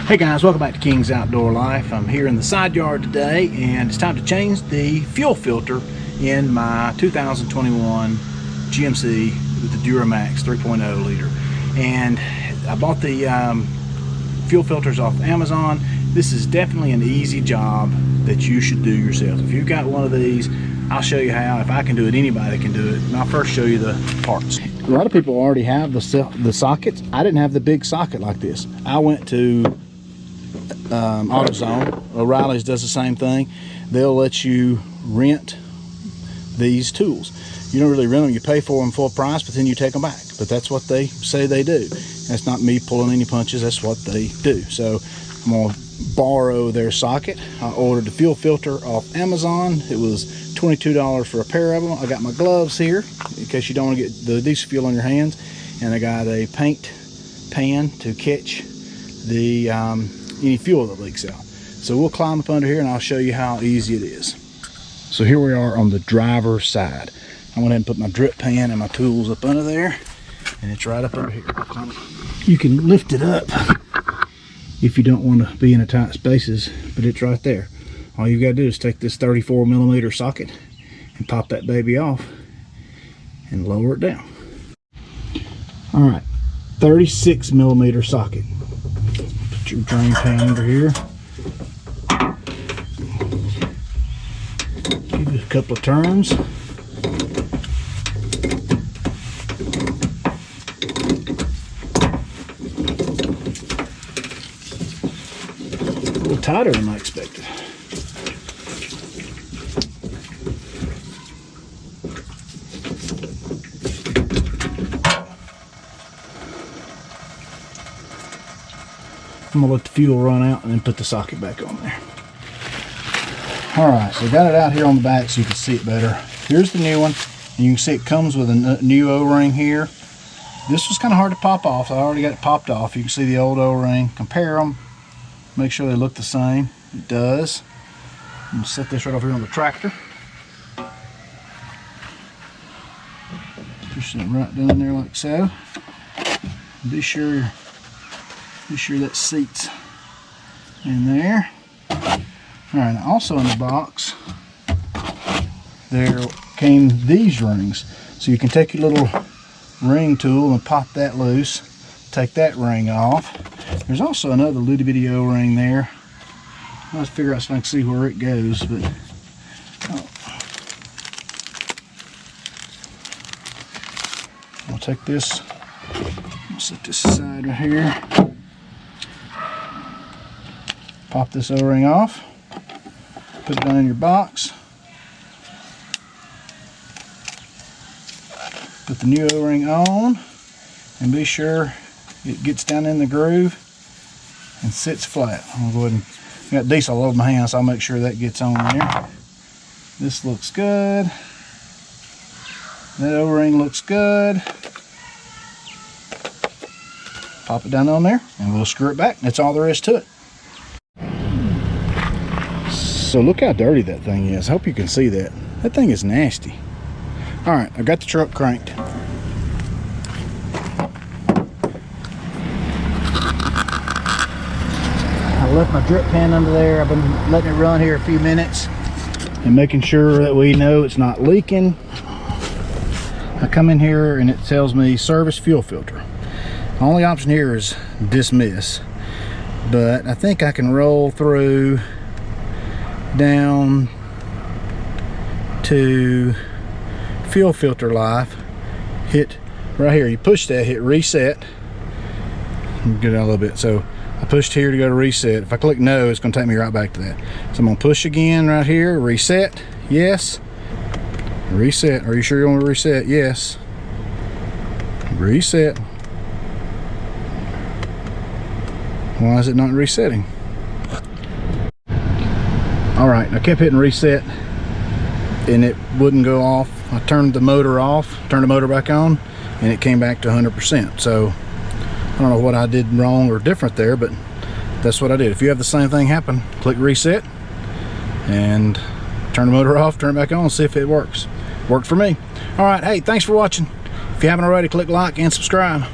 Hey guys, welcome back to King's Outdoor Life. I'm here in the side yard today and it's time to change the fuel filter in my 2021 GMC with the Duramax 3.0 liter. And I bought the fuel filters off Amazon. This is definitely an easy job that you should do yourself. If you've got one of these, I'll show you how. If I can do it, anybody can do it. And I'll first show you the parts. A lot of people already have the sockets. I didn't have the big socket like this. I went to AutoZone. O'Reilly's does the same thing. They'll let you rent these tools. You don't really rent them, you pay for them full price, but then you take them back. But that's what they say they do. That's not me pulling any punches, that's what they do. So I'm gonna borrow their socket. I ordered the fuel filter off Amazon. It was $22 for a pair of them. I got my gloves here in case you don't want to get the diesel fuel on your hands, and I got a paint pan to catch the any fuel that leaks out. So we'll climb up under here and I'll show you how easy it is. So here we are on the driver's side. I went ahead and put my drip pan and my tools up under there, and it's right up under here. You can lift it up if you don't want to be in a tight spaces, but it's right there. All you've got to do is take this 34mm socket and pop that baby off and lower it down. All right, 36mm socket. Put your drain pan under here. Give it a couple of turns. A little tighter than I expected. I'm gonna let the fuel run out and then put the socket back on there. Alright, so I got it out here on the back so you can see it better. Here's the new one, and you can see it comes with a new O-ring here. This was kind of hard to pop off, so I already got it popped off. You can see the old O-ring. Compare them, make sure they look the same. It does. I'm gonna set this right over here on the tractor. Push it right down there like so. Be sure that seat's in there. Alright, also in the box there came these rings. So you can take your little ring tool and pop that loose, take that ring off. There's also another little bitty O-ring there. I'll have to figure out so I can see where it goes, but I'll take this, I'll set this aside right here. Pop this O-ring off, put it down in your box, put the new O-ring on, and be sure it gets down in the groove and sits flat. I'm gonna go ahead and, I got diesel all over my hands, so I'll make sure that gets on there. This looks good. That O-ring looks good. Pop it down on there, and we'll screw it back. That's all there is to it. So look how dirty that thing is. I hope you can see that. That thing is nasty. All right, I got the truck cranked. I left my drip pan under there. I've been letting it run here a few minutes and making sure that we know it's not leaking. I come in here and it tells me service fuel filter. The only option here is dismiss, but I think I can roll through down to fuel filter life, hit right here, you push that, hit reset, get it out a little bit. So I pushed here to go to reset. If I click no, it's going to take me right back to that. So I'm going to push again right here, reset, yes, reset. Are you sure you want to reset? Yes, reset. Why is it not resetting? Alright, I kept hitting reset and it wouldn't go off. I turned the motor off, turned the motor back on, and it came back to 100%. So I don't know what I did wrong or different there, but that's what I did. If you have the same thing happen, click reset and turn the motor off, turn it back on, see if it works. Worked for me. Alright, hey, thanks for watching. If you haven't already, click like and subscribe.